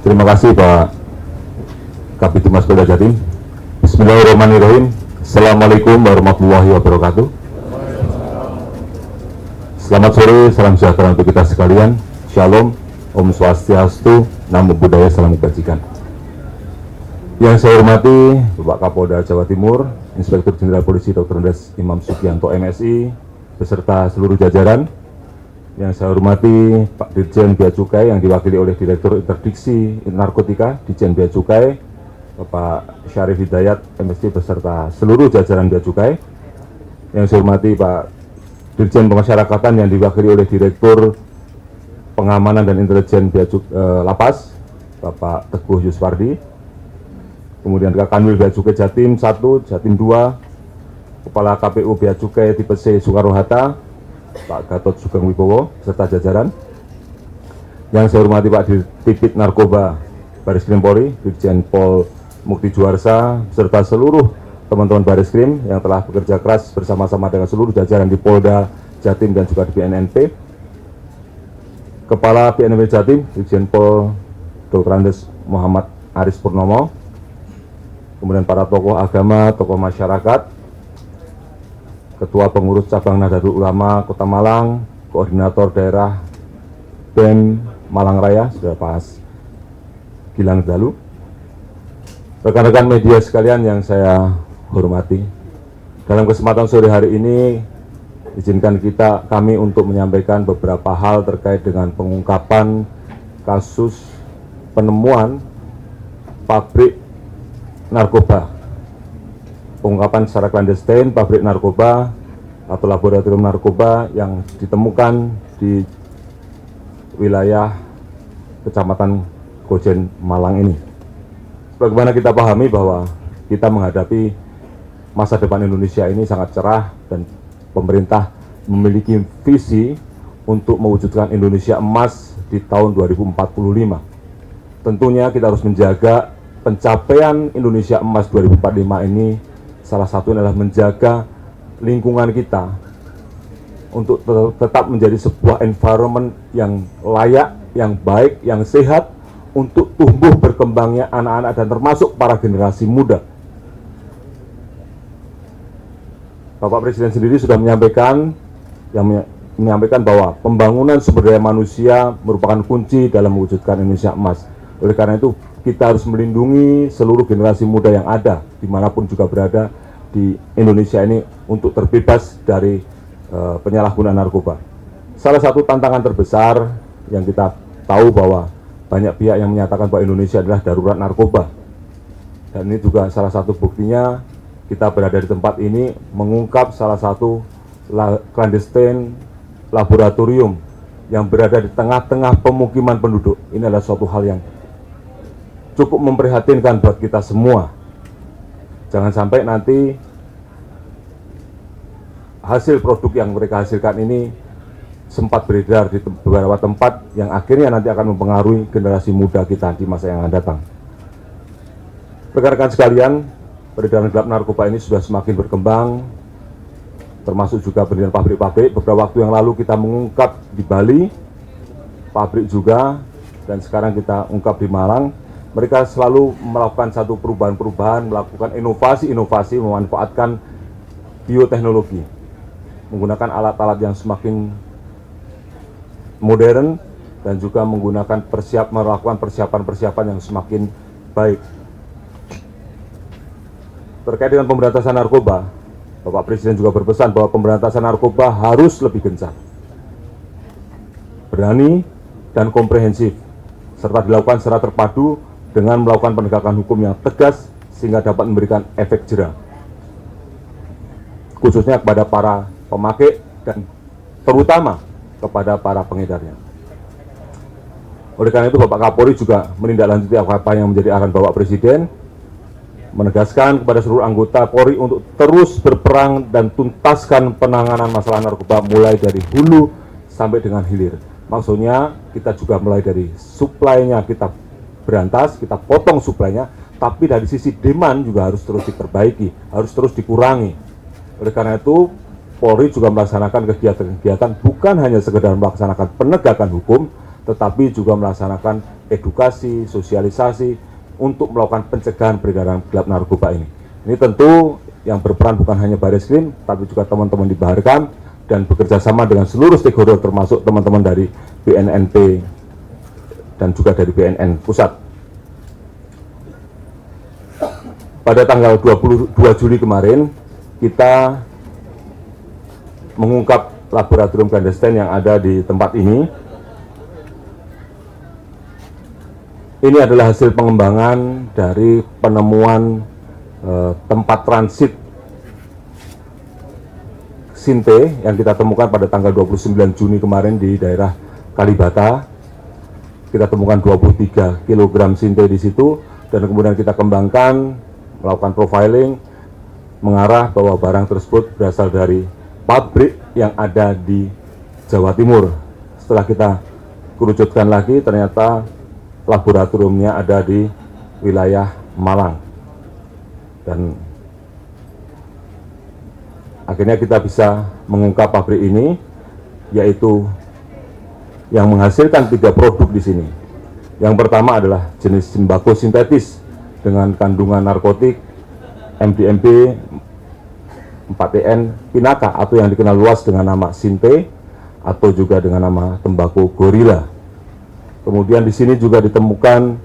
Terima kasih Pak Kabitumas Polda Jatim. Bismillahirrahmanirrahim. Assalamualaikum warahmatullahi wabarakatuh. Selamat sore, salam sejahtera untuk kita sekalian. Shalom, Om Swastiastu, Namo Buddhaya, salam kebajikan. Yang saya hormati Bapak Kapolda Jawa Timur, Inspektur Jenderal Polisi Dr. Andes Imam Sugianto MSI, beserta seluruh jajaran. Yang saya hormati Pak Dirjen Bea Cukai yang diwakili oleh Direktur Interdiksi Narkotika Ditjen Bea Cukai, Bapak Syarif Hidayat MSI beserta seluruh jajaran Bea Cukai. Yang saya hormati Pak Dirjen Pemasyarakatan yang diwakili oleh Direktur Pengamanan dan Intelijen Bea Lapas, Bapak Teguh Yuswardi. Kemudian Kanwil Bea Cukai Jatim 1, Jatim 2, Kepala KPU Bea Cukai tipe C Soekarno-Hatta, Pak Gatot Sugeng Wibowo serta jajaran. Yang saya hormati Pak Dirtipit Narkoba Bareskrim Polri, Brigjen Pol Mukti Juarsa serta seluruh teman-teman Bareskrim yang telah bekerja keras bersama-sama dengan seluruh jajaran di Polda Jatim dan juga di BNNP. Kepala BNNP Jatim, Brigjen Pol Dr. Andes Muhammad Aris Purnomo. Kemudian para tokoh agama, tokoh masyarakat, Ketua Pengurus Cabang Nahdlatul Ulama Kota Malang, Koordinator Daerah BEM Malang Raya, sudah Pak Gilang Dalu, rekan-rekan media sekalian yang saya hormati. Dalam kesempatan sore hari ini, izinkan kami untuk menyampaikan beberapa hal terkait dengan pengungkapan kasus penemuan pabrik narkoba. Pengungkapan secara clandestine pabrik narkoba atau laboratorium narkoba yang ditemukan di wilayah Kecamatan Gojen Malang ini. Bagaimana kita pahami bahwa kita menghadapi masa depan Indonesia ini sangat cerah dan pemerintah memiliki visi untuk mewujudkan Indonesia emas di tahun 2045. Tentunya kita harus menjaga pencapaian Indonesia emas 2045 ini. Salah satunya adalah menjaga lingkungan kita untuk tetap menjadi sebuah environment yang layak, yang baik, yang sehat untuk tumbuh berkembangnya anak-anak dan termasuk para generasi muda. Bapak Presiden sendiri sudah menyampaikan bahwa pembangunan sumber daya manusia merupakan kunci dalam mewujudkan Indonesia emas. Oleh karena itu, kita harus melindungi seluruh generasi muda yang ada dimanapun juga berada di Indonesia ini untuk terbebas dari penyalahgunaan narkoba. Salah satu tantangan terbesar yang kita tahu bahwa banyak pihak yang menyatakan bahwa Indonesia adalah darurat narkoba. Dan ini juga salah satu buktinya kita berada di tempat ini mengungkap salah satu clandestine laboratorium yang berada di tengah-tengah pemukiman penduduk. Ini adalah suatu hal yang cukup memprihatinkan buat kita semua. Jangan sampai nanti hasil produk yang mereka hasilkan ini sempat beredar di beberapa tempat yang akhirnya nanti akan mempengaruhi generasi muda kita di masa yang akan datang. Rekan-rekan sekalian, peredaran gelap narkoba ini sudah semakin berkembang, termasuk juga pendirian pabrik-pabrik. Beberapa waktu yang lalu kita mengungkap di Bali, pabrik juga, dan sekarang kita ungkap di Malang. Mereka selalu melakukan satu perubahan-perubahan, melakukan inovasi-inovasi, memanfaatkan bioteknologi, menggunakan alat-alat yang semakin modern dan juga melakukan persiapan-persiapan yang semakin baik. Terkait dengan pemberantasan narkoba, Bapak Presiden juga berpesan bahwa pemberantasan narkoba harus lebih gencar, berani, dan komprehensif, serta dilakukan secara terpadu dengan melakukan penegakan hukum yang tegas sehingga dapat memberikan efek jera, khususnya kepada para pemakai dan terutama kepada para pengedarnya. Oleh karena itu Bapak Kapolri juga menindaklanjuti apa yang menjadi arahan Bapak Presiden, menegaskan kepada seluruh anggota Polri untuk terus berperang dan tuntaskan penanganan masalah narkoba mulai dari hulu sampai dengan hilir. Maksudnya kita juga mulai dari suplainya kita berantas, kita potong suplainya, tapi dari sisi demand juga harus terus diperbaiki, harus terus dikurangi. Oleh karena itu, Polri juga melaksanakan kegiatan-kegiatan bukan hanya sekedar melaksanakan penegakan hukum, tetapi juga melaksanakan edukasi, sosialisasi untuk melakukan pencegahan peredaran gelap narkoba ini. Ini tentu yang berperan bukan hanya Bareskrim, tapi juga teman-teman di Baharkam dan bekerja sama dengan seluruh stakeholder termasuk teman-teman dari BNNP dan juga dari BNN Pusat. Pada tanggal 22 Juli kemarin, kita mengungkap laboratorium clandestine yang ada di tempat ini. Ini adalah hasil pengembangan dari penemuan tempat transit Sinte yang kita temukan pada tanggal 29 Juni kemarin di daerah Kalibata. Kita temukan 23 kg Sinte di situ, dan kemudian kita kembangkan, melakukan profiling, mengarah bahwa barang tersebut berasal dari pabrik yang ada di Jawa Timur. Setelah kita kerucutkan lagi, ternyata laboratoriumnya ada di wilayah Malang. Dan akhirnya kita bisa mengungkap pabrik ini, yaitu yang menghasilkan 3 produk di sini. Yang pertama adalah jenis sembako sintetis dengan kandungan narkotik MDMB 4TN Pinaka atau yang dikenal luas dengan nama Sinte atau juga dengan nama tembakau gorila. Kemudian di sini juga ditemukan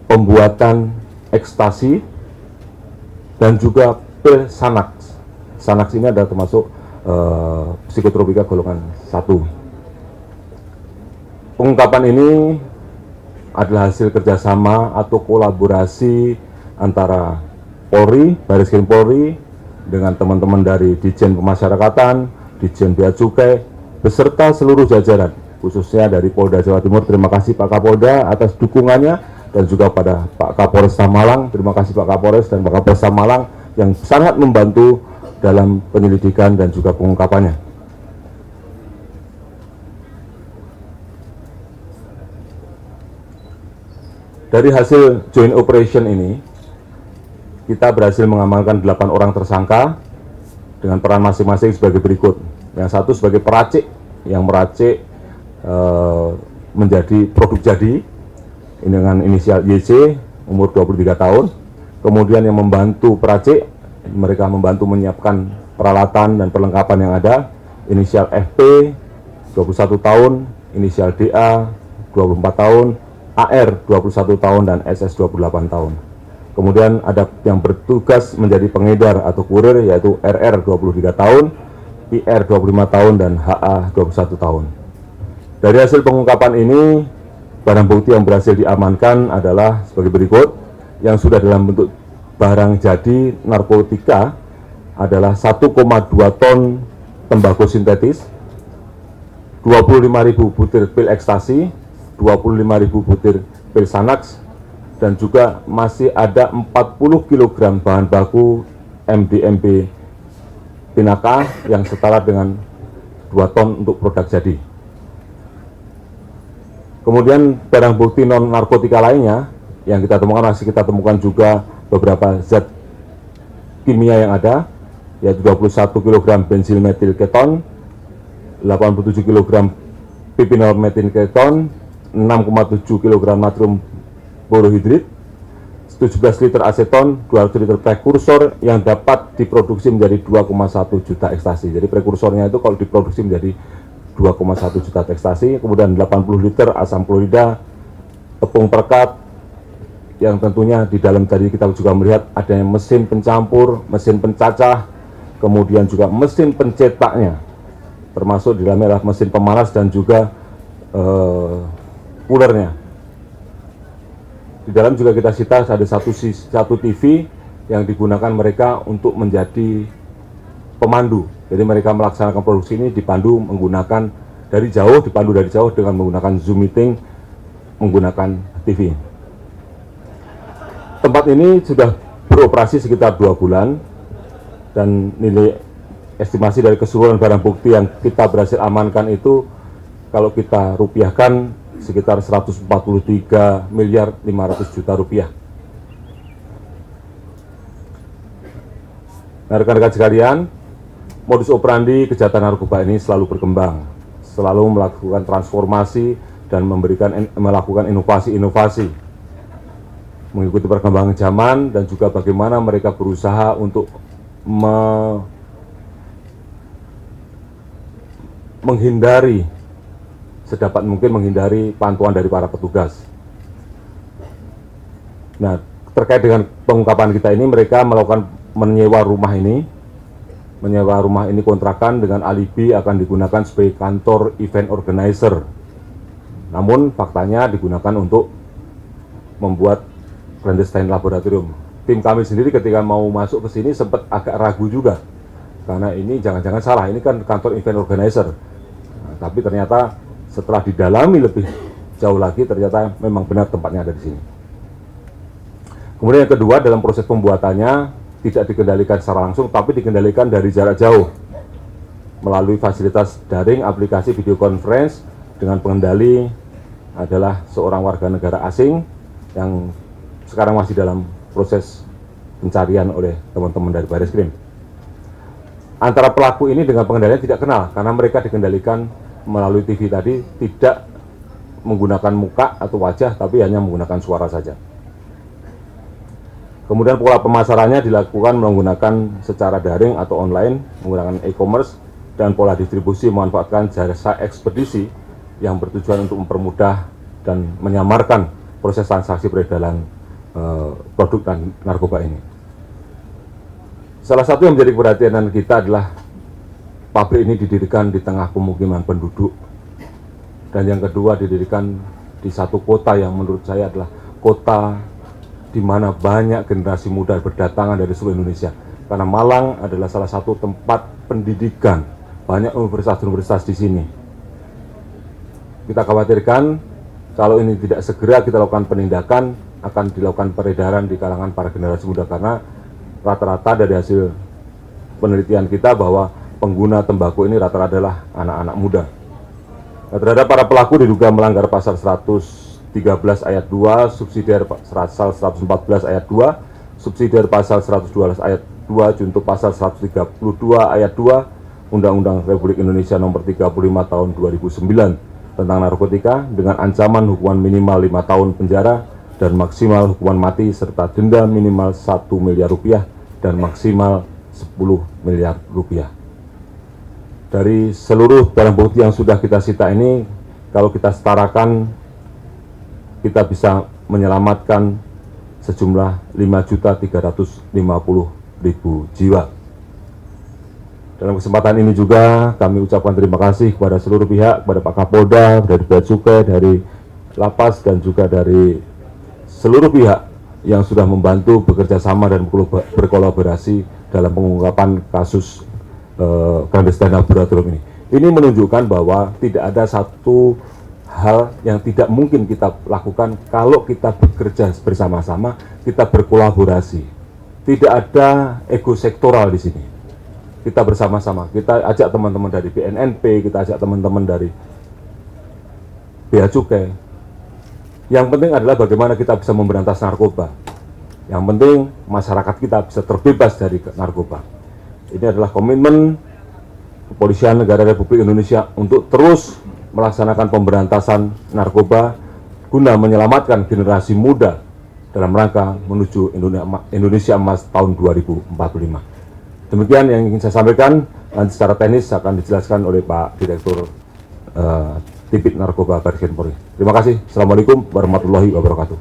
pembuatan ekstasi dan juga pil Xanax. Xanax ini adalah termasuk psikotropika golongan 1. Pengungkapan ini adalah hasil kerjasama atau kolaborasi antara Polri, Bareskrim Polri, dengan teman-teman dari Ditjen Pemasyarakatan, Ditjen Bea Cukai, beserta seluruh jajaran, khususnya dari Polda Jawa Timur. Terima kasih Pak Kapolda atas dukungannya, dan juga pada Pak Kapolresta Malang. Terima kasih Pak Kapolres dan Pak Kapolresta Malang yang sangat membantu dalam penyelidikan dan juga pengungkapannya. Dari hasil joint operation ini, kita berhasil mengamankan 8 orang tersangka dengan peran masing-masing sebagai berikut. Yang satu sebagai peracik, yang meracik menjadi produk jadi dengan inisial YC, umur 23 tahun. Kemudian yang membantu peracik, mereka membantu menyiapkan peralatan dan perlengkapan yang ada, inisial FP, 21 tahun, inisial DA, 24 tahun, AR 21 tahun, dan SS 28 tahun. Kemudian ada yang bertugas menjadi pengedar atau kurir, yaitu RR 23 tahun, IR 25 tahun, dan HA 21 tahun. Dari hasil pengungkapan ini, barang bukti yang berhasil diamankan adalah sebagai berikut. Yang sudah dalam bentuk barang jadi narkotika adalah 1,2 ton tembakau sintetis, 25.000 butir pil ekstasi, 25.000 butir pil Xanax, dan juga masih ada 40 kg bahan baku MDMB Pinaka yang setara dengan 2 ton untuk produk jadi. Kemudian barang bukti non narkotika lainnya yang kita temukan, masih kita temukan juga beberapa zat kimia yang ada, yaitu 21 kg bensil metil keton, 87 kg pipinol metil keton, 6,7 kg natrium borohidrit, 17 liter aseton, 200 liter prekursor yang dapat diproduksi menjadi 2,1 juta ekstasi. Jadi prekursornya itu kalau diproduksi menjadi 2,1 juta ekstasi. Kemudian 80 liter asam klorida, tepung terkat, yang tentunya di dalam tadi kita juga melihat adanya mesin pencampur, mesin pencacah, kemudian juga mesin pencetaknya, termasuk di dalamnya adalah mesin pemanas dan juga coolernya. Di dalam juga kita sita ada satu TV yang digunakan mereka untuk menjadi pemandu. Jadi mereka melaksanakan produksi ini dipandu menggunakan dari jauh, dipandu dari jauh dengan menggunakan Zoom meeting, menggunakan TV. Tempat ini sudah beroperasi sekitar 2 bulan, dan nilai estimasi dari keseluruhan barang bukti yang kita berhasil amankan itu kalau kita rupiahkan sekitar 143 miliar 500 juta rupiah. Nah, rekan-rekan sekalian, modus operandi kejahatan narkoba ini selalu berkembang, selalu melakukan transformasi dan melakukan inovasi-inovasi mengikuti perkembangan zaman, dan juga bagaimana mereka berusaha untuk menghindari sedapat mungkin menghindari pantauan dari para petugas. Nah, terkait dengan pengungkapan kita ini, mereka melakukan menyewa rumah ini kontrakan dengan alibi akan digunakan sebagai kantor event organizer. Namun faktanya digunakan untuk membuat clandestine laboratorium. Tim kami sendiri ketika mau masuk ke sini sempat agak ragu juga, karena ini jangan-jangan salah, ini kan kantor event organizer. Nah, tapi ternyata setelah didalami lebih jauh lagi, ternyata memang benar tempatnya ada di sini. Kemudian yang kedua, dalam proses pembuatannya tidak dikendalikan secara langsung, tapi dikendalikan dari jarak jauh melalui fasilitas daring aplikasi video conference dengan pengendali adalah seorang warga negara asing yang sekarang masih dalam proses pencarian oleh teman-teman dari Bareskrim. Antara pelaku ini dengan pengendalian tidak kenal, karena mereka dikendalikan melalui TV tadi, tidak menggunakan muka atau wajah, tapi hanya menggunakan suara saja. Kemudian pola pemasarannya dilakukan menggunakan secara daring atau online, menggunakan e-commerce, dan pola distribusi memanfaatkan jasa ekspedisi yang bertujuan untuk mempermudah dan menyamarkan proses transaksi peredaran produk dan narkoba ini. Salah satu yang menjadi perhatian kita adalah pabrik ini didirikan di tengah pemukiman penduduk, dan yang kedua didirikan di satu kota yang menurut saya adalah kota di mana banyak generasi muda berdatangan dari seluruh Indonesia, karena Malang adalah salah satu tempat pendidikan, banyak universitas-universitas di sini. Kita khawatirkan kalau ini tidak segera kita lakukan penindakan, akan dilakukan peredaran di kalangan para generasi muda, karena rata-rata dari hasil penelitian kita bahwa pengguna tembakau ini rata-rata adalah anak-anak muda. Nah, terhadap para pelaku diduga melanggar pasal 113 ayat 2, subsidiar pasal 114 ayat 2, subsidiar pasal 112 ayat 2, junto pasal 132 ayat 2 Undang-Undang Republik Indonesia Nomor 35 Tahun 2009 tentang narkotika, dengan ancaman hukuman minimal 5 tahun penjara dan maksimal hukuman mati, serta denda minimal 1 miliar rupiah dan maksimal 10 miliar rupiah. Dari seluruh barang bukti yang sudah kita sita ini, kalau kita setarakan, kita bisa menyelamatkan sejumlah 5.350.000 jiwa. Dalam kesempatan ini juga kami ucapkan terima kasih kepada seluruh pihak, kepada Pak Kapolda, dari Bea Cukai, dari Lapas, dan juga dari seluruh pihak yang sudah membantu bekerja sama dan berkolaborasi dalam pengungkapan kasus clandestine laboratorium ini. Ini menunjukkan bahwa tidak ada satu hal yang tidak mungkin kita lakukan kalau kita bekerja bersama-sama, kita berkolaborasi. Tidak ada ego sektoral di sini. Kita bersama-sama, kita ajak teman-teman dari BNNP, kita ajak teman-teman dari Bea Cukai. Yang penting adalah bagaimana kita bisa memberantas narkoba. Yang penting masyarakat kita bisa terbebas dari narkoba. Ini adalah komitmen Kepolisian Negara Republik Indonesia untuk terus melaksanakan pemberantasan narkoba guna menyelamatkan generasi muda dalam rangka menuju Indonesia Emas tahun 2045. Demikian yang ingin saya sampaikan. Nanti secara teknis akan dijelaskan oleh Pak Direktur Tipit Narkoba Bareskrim Polri. Terima kasih. Assalamualaikum warahmatullahi wabarakatuh.